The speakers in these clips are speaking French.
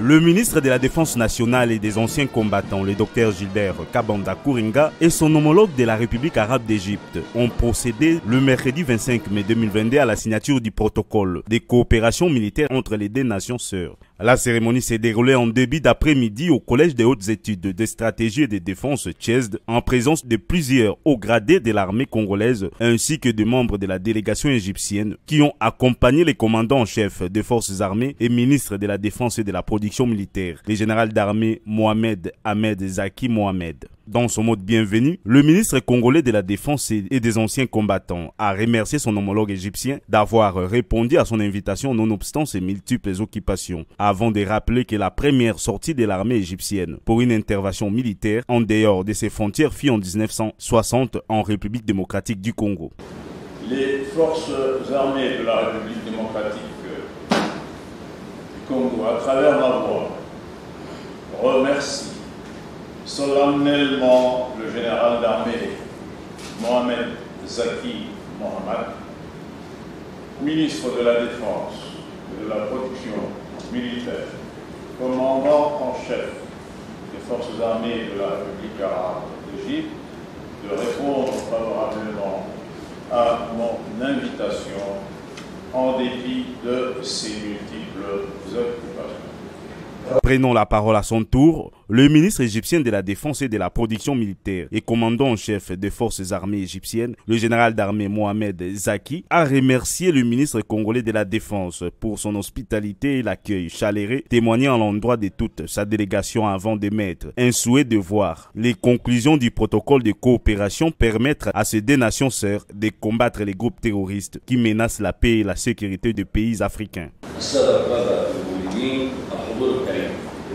Le ministre de la Défense nationale et des anciens combattants, le docteur Gilbert Kabanda Kouringa, et son homologue de la République arabe d'Égypte ont procédé le mercredi 25 mai 2022 à la signature du protocole de coopération militaire entre les deux nations sœurs. La cérémonie s'est déroulée en début d'après-midi au Collège des hautes études de stratégie et de défense (CHESD) en présence de plusieurs hauts gradés de l'armée congolaise ainsi que de membres de la délégation égyptienne qui ont accompagné les commandants en chef des forces armées et ministres de la Défense et de la production militaire, le général d'armée Mohamed Ahmed Zaki Mohamed. Dans son mot de bienvenue, le ministre congolais de la Défense et des anciens combattants a remercié son homologue égyptien d'avoir répondu à son invitation nonobstant ses multiples occupations, avant de rappeler que la première sortie de l'armée égyptienne pour une intervention militaire en dehors de ses frontières fut en 1960 en République démocratique du Congo. Les forces armées de la République démocratique du Congo, à travers ma voix, remercient solennellement le général d'armée Mohamed Zaki Mohamed, ministre de la Défense et de la Production militaire, commandant en chef des forces armées de la République arabe d'Égypte, de répondre favorablement à mon invitation en dépit de ses multiples occupations. Prenant la parole à son tour, le ministre égyptien de la Défense et de la Production militaire et commandant en chef des forces armées égyptiennes, le général d'armée Mohamed Zaki, a remercié le ministre congolais de la Défense pour son hospitalité et l'accueil chaleureux, témoignant à l'endroit de toute sa délégation avant d'émettre un souhait de voir les conclusions du protocole de coopération permettre à ces deux nations sœurs de combattre les groupes terroristes qui menacent la paix et la sécurité des pays africains.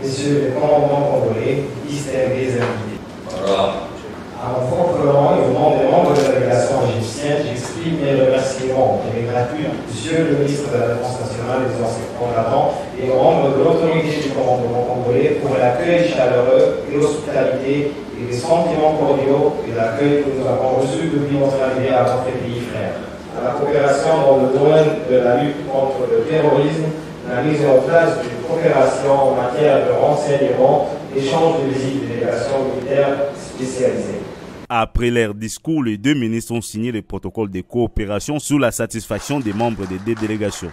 Messieurs les commandants congolais, distingués invités. À mon propre nom et au nom des membres de la délégation égyptienne, j'exprime mes remerciements et mes gratitudes, Monsieur le ministre de la Défense nationale et des anciens combattants et aux membres de l'autorité du commandement congolais pour l'accueil chaleureux et l'hospitalité et les sentiments cordiaux et l'accueil que nous avons reçu depuis notre arrivée à notre pays frère. À la coopération dans le domaine de la lutte contre le terrorisme, la mise en place d'une coopération en matière de renseignement, échange de visites de délégations militaires spécialisées. Après leur discours, les deux ministres ont signé le protocole de coopération sous la satisfaction des membres des deux délégations.